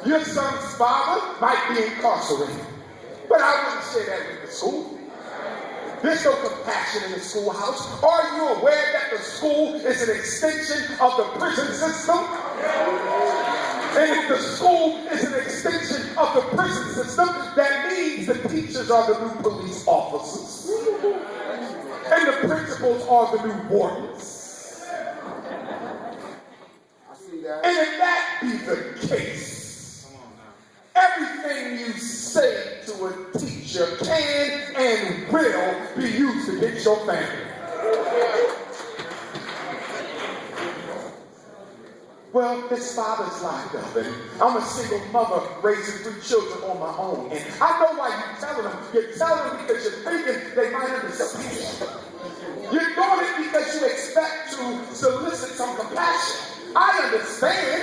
Your son's father might be incarcerated. But I wouldn't share that with the school. There's no compassion in the schoolhouse. Are you aware that the school is an extension of the prison system? And if the school is an extension of the prison system, that means the teachers are the new police officers. And the principals are the new wardens. And if that be the case, everything you say to a teacher can and will be used against your family. Well, his father's locked up, and I'm a single mother raising 3 children on my own. And I know why you're telling them. You're telling them because you're thinking they might understand. You're doing it because you expect to solicit some compassion. I understand,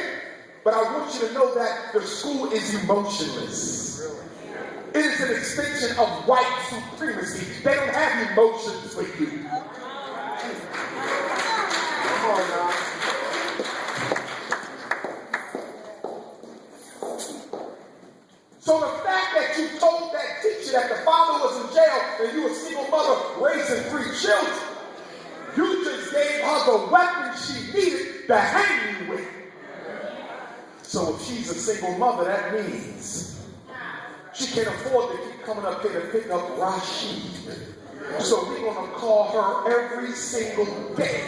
but I want you to know that the school is emotionless. It is an extension of white supremacy. They don't have emotions for you. Come on now. So the fact that you told that teacher that the father was in jail and you were a single mother raising 3 children, you just gave her the weapon she needed to hang you with. So if she's a single mother, that means she can't afford to keep coming up here to pick up Rashid. So we're going to call her every single day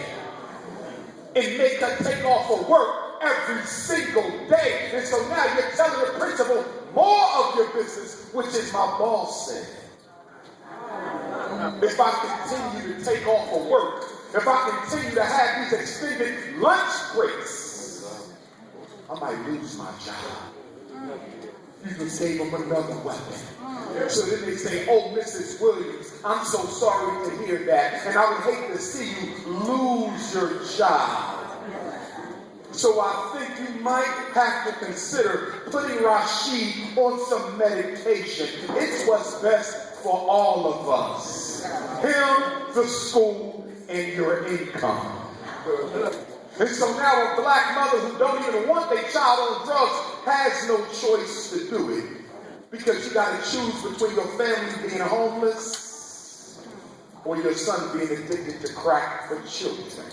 and make her take off of work every single day. And so now you're telling the principal more of your business, which is my boss said. If I continue to take off of work, if I continue to have these extended lunch breaks, I might lose my job. You just gave them another weapon. So then they say, oh, Mrs. Williams, I'm so sorry to hear that. And I would hate to see you lose your job. So I think you might have to consider putting Rashid on some medication. It's what's best for all of us. Him, the school, and your income. And so now a black mother who don't even want their child on drugs has no choice to do it. Because you got to choose between your family being homeless or your son being addicted to crack for children.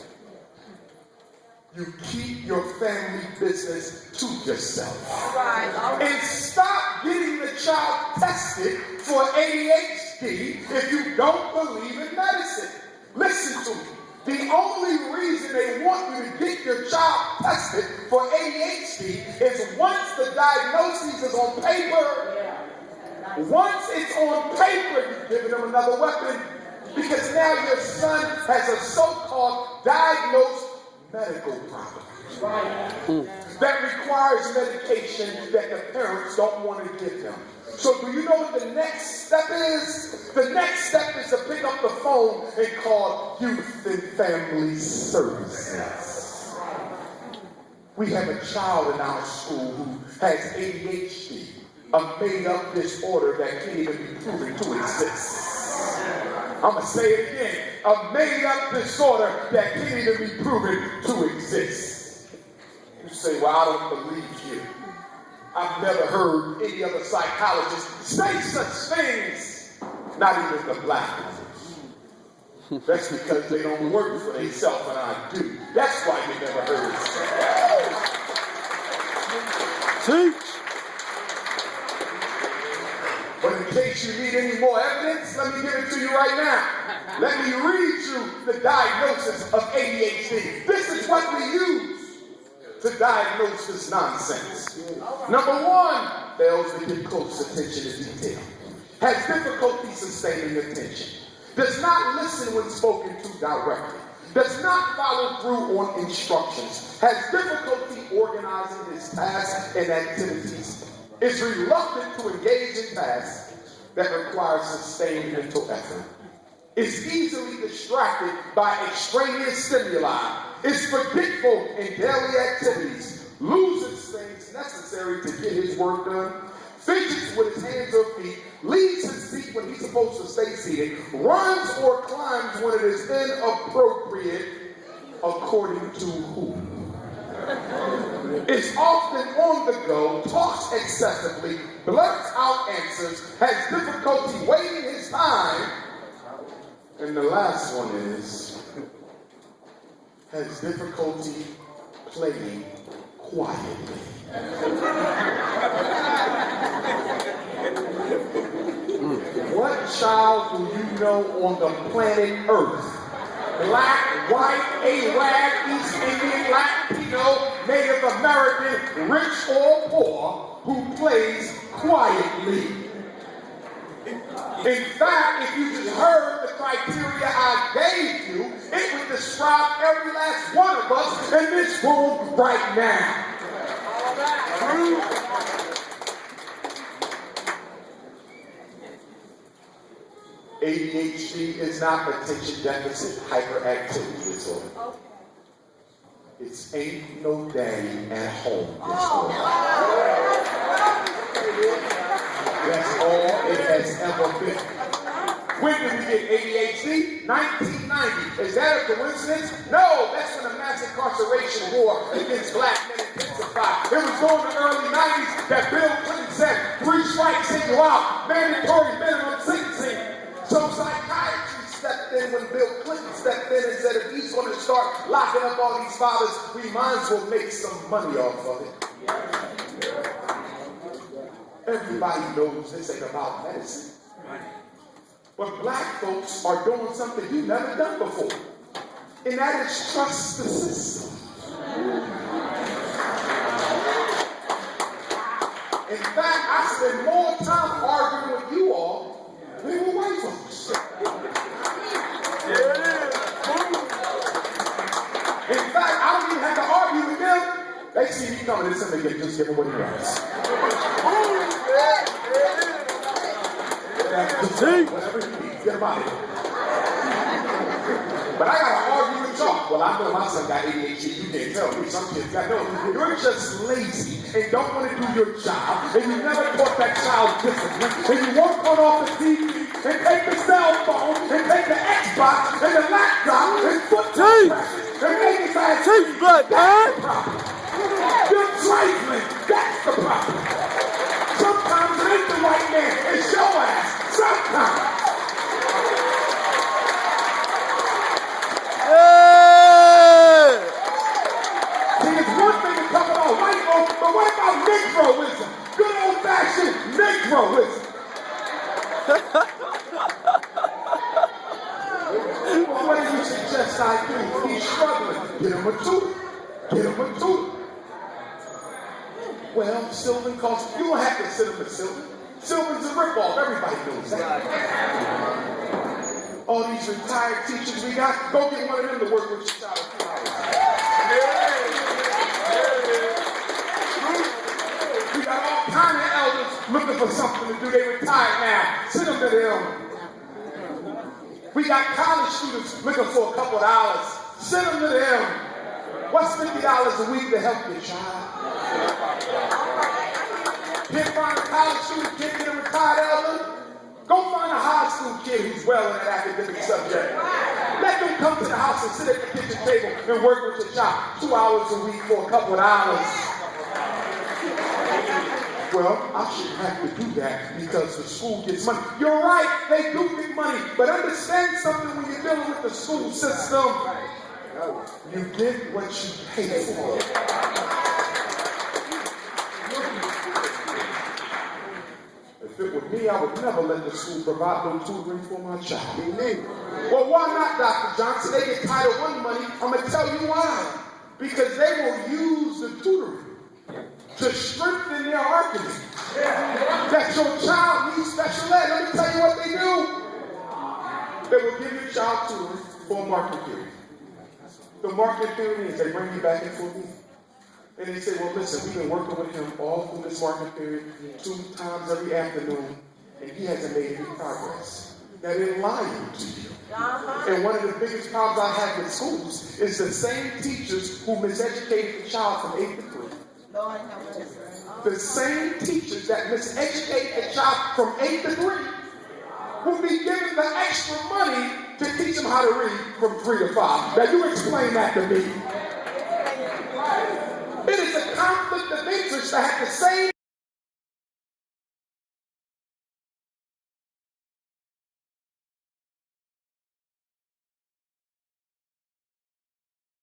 You keep your family business to yourself. All right. And stop getting the child tested for ADHD if you don't believe in medicine. Listen to me. The only reason they want you to get your child tested for ADHD is once the diagnosis is on paper. Once it's on paper, you're giving them another weapon because now your son has a so-called diagnosed medical problem that requires medication that the parents don't want to give them. So do you know what the next step is? The next step is to pick up the phone and call Youth and Family Services. We have a child in our school who has ADHD, a made-up disorder that can't even be proven to exist. I'm going to say it again. A made-up disorder that can't even be proven to exist. You say, well, I don't believe you. I've never heard any other psychologist say such things. Not even the black ones. That's because they don't work for themselves and I do. That's why you never heard it. Teach. But in case you need any more evidence, let me give it to you right now. Let me read you the diagnosis of ADHD. This is what we use to diagnose this nonsense. Number 1, fails to give close attention to detail. Has difficulty sustaining attention. Does not listen when spoken to directly. Does not follow through on instructions. Has difficulty organizing his tasks and activities. Is reluctant to engage in tasks that require sustained mental effort. Is easily distracted by extraneous stimuli. Is forgetful in daily activities. Loses things necessary to get his work done. Fidgets with his hands or feet. Leaves his seat when he's supposed to stay seated. Runs or climbs when it is inappropriate, according to who? is often on the go, talks excessively, blurts out answers, has difficulty waiting his time, and the last one is, has difficulty playing quietly. What child do you know on the planet Earth, black, white, Arab, East Indian, Latino, Native American, rich or poor, who plays quietly? In fact, if you just heard the criteria I gave you, it would describe every last one of us in this room right now. ADHD is not attention deficit hyperactivity disorder. It's ain't no daddy at home disorder. That's all it has ever been. When did we get ADHD? 1990. Is that a coincidence? No, that's when the mass incarceration war against black men intensified. It was during the early 90s that Bill Clinton said, 3 strikes and you're out, mandatory minimum sentencing. So psychiatry stepped in when Bill Clinton stepped in and said, if he's going to start locking up all these fathers, we might as well make some money off of it. Everybody knows this ain't about medicine. But black folks are doing something you've never done before. And that is trust the system. In fact, I spend more time arguing with you all than with white folks. In fact, I don't even have to argue with them. They see me coming and somebody just give them what he wants. Whatever you need, get about it. But I gotta argue with y'all. Well, I know my son got ADHD. You can't tell me. Some kids got no. You're just lazy and don't want to do your job, and you never taught that child discipline, and you won't turn off the TV and take the cell phone and take the Xbox and the laptop and put the and make it back. That's the problem. You're trifling. That's the problem. Sometimes it ain't the white man. It's your ass. Sometimes. See, it's one thing to talk about white folks, but what about Negroism? Good old-fashioned Negroism. What do you suggest I do? He's struggling. Get him a tutor. Get him a tutor. Well, Sylvan costs. You don't have to sit him with Sylvan. Sylvan's a ripoff. Everybody knows that. All these retired teachers we got, go get one of them to work with your child. We got all kind of elders looking for something to do. They retired now. Send them to them. We got college students looking for a couple of dollars. Send them to them. What's $50 a week to help your child? Can't find a college student, can't get a retired elder? Go find a high school kid who's well in an academic subject. Let them come to the house and sit at the kitchen table and work with your child 2 hours a week for a couple of dollars. Well, I shouldn't have to do that because the school gets money. You're right, they do get money. But understand something when you're dealing with the school system. You get what you pay for. If it were me, I would never let the school provide no tutoring for my child. Well, why not, Dr. Johnson? They get Title I money. I'm going to tell you why. Because they will use the tutoring to strengthen their argument that your child needs special ed. Let me tell you what they do. They will give your child tutoring for a market period. The market period is they bring you back in for a meeting. And they say, well, listen, we've been working with him all through this market period, 2 times every afternoon, and he hasn't made any progress. Now, they're lying to you. And one of the biggest problems I have with schools is the same teachers who miseducated the child from 8 to 3. The same teachers that miseducate the child from 8 to 3 will be given the extra money to teach them how to read from 3 to 5. Now, you explain that to me. used to have the same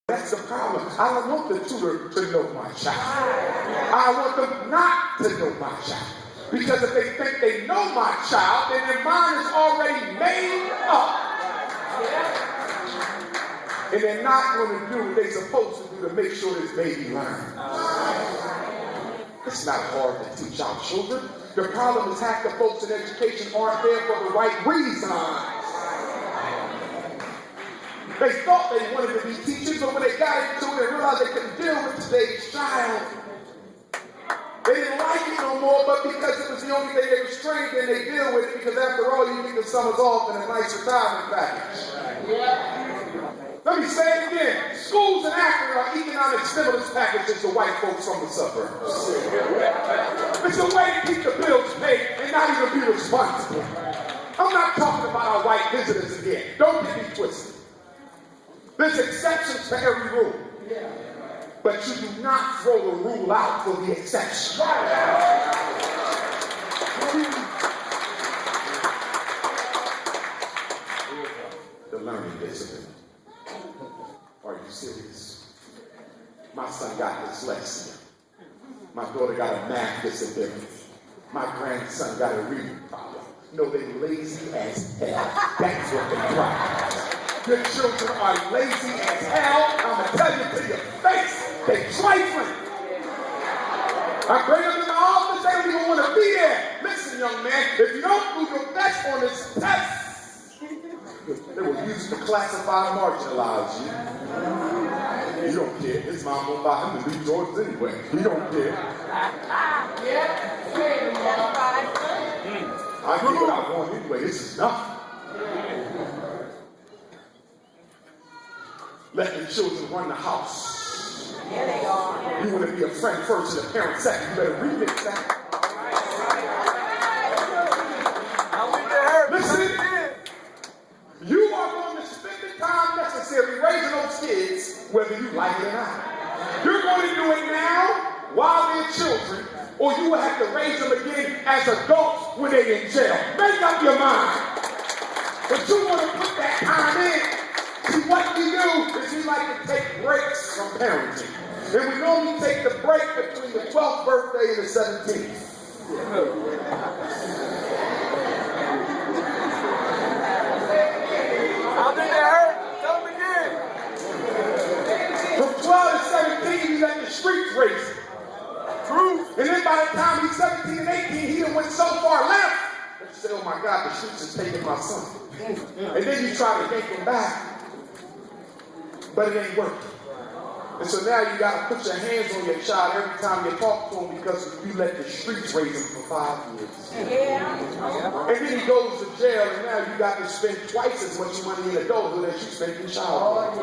That's the problem. I don't want the tutor to know my child. I want them not to know my child. Because if they think they know my child, then their mind is already made up. And they're not going to do what they're supposed to do to make sure this baby learns. It's not hard to teach our children. The problem is half the folks in education aren't there for the right reasons. They thought they wanted to be teachers, but when they got into it, they realized they couldn't deal with today's child. They didn't like it no more, but because it was the only thing they was trained in, they deal with it, because after all, you get the summers off and a nice retirement package. Let me say it again. Schools in Akron are economic stimulus packages to white folks from the suburbs. It's a way to keep the bills paid and not even be responsible. I'm not talking about our white visitors again. Don't get me twisted. There's exceptions to every rule. But you do not throw the rule out for the exception. The learning discipline. Are you serious? My son got dyslexia. My daughter got a math disability. My grandson got a reading problem. No, they lazy as hell. That's what they problem. Your children are lazy as hell. I'm going to tell you to your face. They trifling. I bring them in the office. They don't even want to be there. Listen, young man, if you don't do your best on this test, they will use it to classify and marginalize you. You don't care. His mom won't buy him the new Jordans anyway. You don't care. I do what I want anyway. This is nothing. Let the children run the house. Yeah, they are. You want to be a friend first and a parent second. You better remix that. Listen, you are going to spend the time necessary raising those kids, whether you like it or not. You're going to do it now while they're children, or you will have to raise them again as adults when they're in jail. Make up your mind. But you want to put that time in. See, what we do is we like to take breaks from parenting. And we normally take the break between the 12th birthday and the 17th. How did that hurt? Tell me again. From 12 to 17, you let the streets race. True. And then by the time he's 17 and 18, he done went so far left. But you say, oh my God, the streets is taking my son. And then you try to yank him back. But it ain't working. And so now you got to put your hands on your child every time you talk to him, because you let the streets raise him for 5 years. Yeah. And then he goes to jail, and now you got to spend twice as much money in adulthood as you spend in childhood.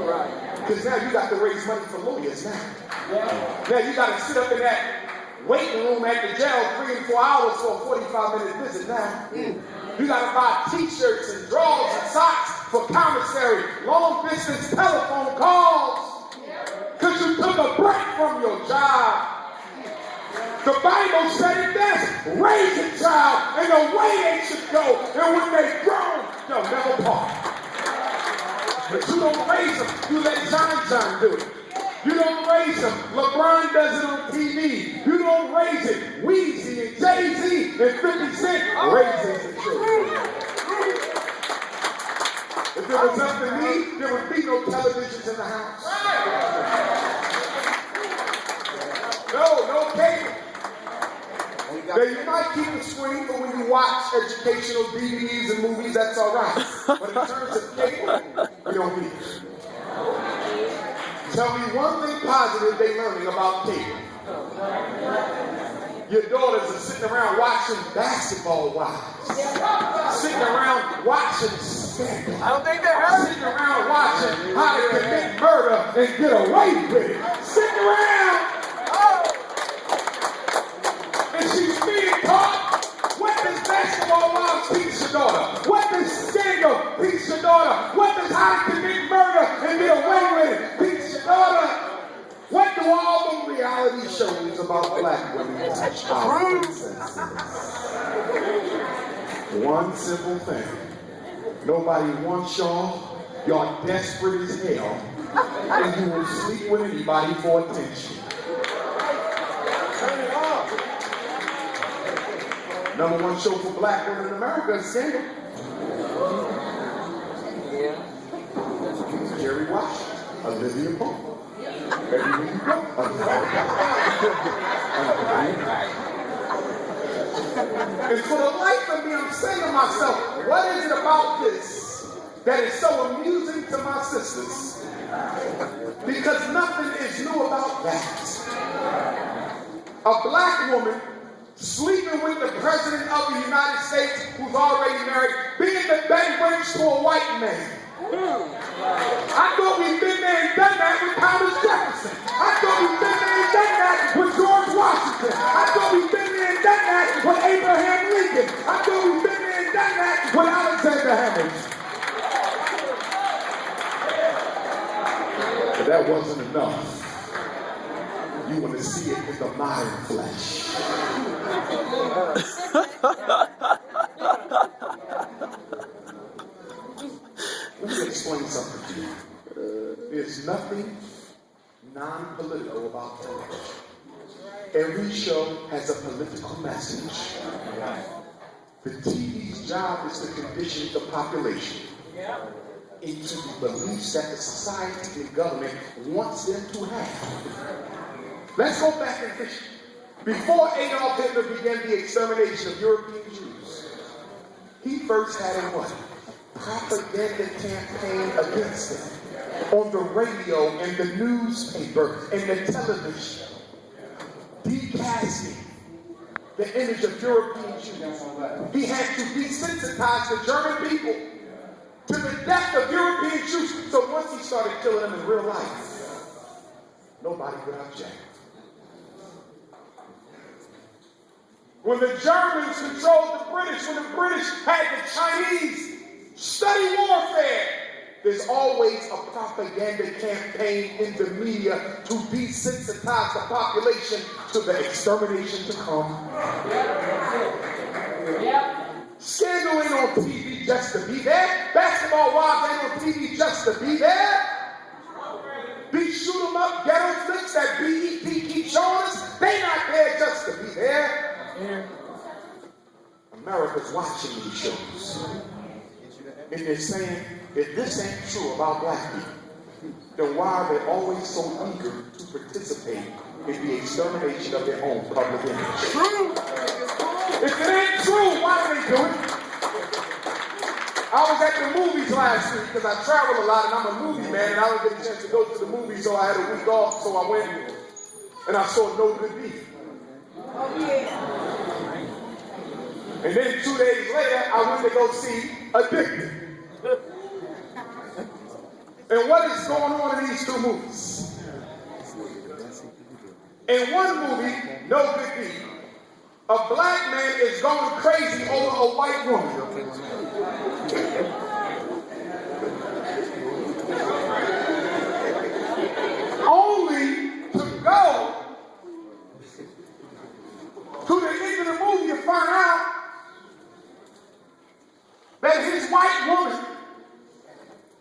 Because now you got to raise money for lawyers now. Now you got to sit up in that waiting room at the jail 3 and 4 hours for a 45-minute visit now. You got to buy t-shirts and drawers and socks for commissary, long-distance telephone calls. Because you took a break from your job. The Bible said it best. Raise a child in the way they should go. And when they grow, they'll never part. But you don't raise them. You let John do it. You don't raise them. LeBron does it on TV. You don't raise it. Weezy and Jay-Z and 50 Cent raises the children. If there was up to me, there would be no televisions in the house. No cable. Now you might keep the screen for when you watch educational DVDs and movies, that's all right. But in terms of cable, you don't need it. Tell me one thing positive they're learning about cable. Your daughters are sitting around watching Basketball Wives. Sitting around watching Scandal. I don't think they heard. Sitting around watching how to commit murder and get away with it. Sitting around. And she's being taught, what does Basketball Wives teach your daughter? What does Scandal teach your daughter? What does how to commit murder and get away with it teach your daughter? What do all the reality reality shows about black women touch our princesses. One simple thing. Nobody wants y'all. Y'all desperate as hell. And you will sleep with anybody for attention. Number one show for black women in America is Scandal. Jerry Washington, Olivia Pope. Everywhere you go, and for the life of me, I'm saying to myself, what is it about this that is so amusing to my sisters? Because nothing is new about that. A black woman sleeping with the president of the United States who's already married, being the bedwench to a white man. I thought we'd been there and done that with Thomas Jefferson. I thought we'd been there and done that with George Washington. I thought we'd been there and done that with Abraham Lincoln. I thought we'd been there and done that with Alexander Hamilton. But that wasn't enough. You want to see it in the modern flesh. Let me explain something to you. There's nothing non-political about television. Every show has a political message. The TV's job is to condition the population into the beliefs that the society and government wants them to have. Let's go back in history. Before Adolf Hitler began the extermination of European Jews, he first had a what? Propaganda campaign against them on the radio and the newspaper and the television, decasting the image of European Jews. He had to desensitize the German people to the death of European Jews. So once he started killing them in real life, nobody would object. When the Germans controlled the British, when the British had the Chinese study warfare, there's always a propaganda campaign in the media to desensitize the population to the extermination to come. Scandal ain't on TV just to be there. Basketball wives ain't on TV just to be there. These shoot 'em up ghetto flicks that BET keeps showing us, they not there just to be there. America's watching these shows. And they're saying, if this ain't true about black people, then why are they always so eager to participate in the extermination of their own public image? True. If it ain't true, why do they do it? I was at the movies last week because I travel a lot and I'm a movie man and I don't get a chance to go to the movies, so I had a week off, so I went and I saw No Good Deed. And then 2 days later, I went to go see Addicted. And what is going on in these two movies? In one movie, No Good Deed, a black man is going crazy over a white woman. Only to go to the end of the movie and find out that his white woman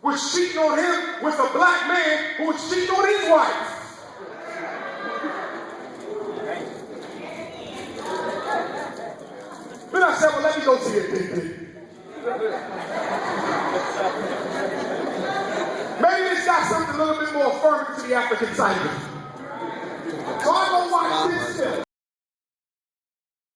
was cheating on him with a black man who was cheating on his wife. Then I said, well, let me go see it. Maybe it's got something a little bit more affirming to the African side of it.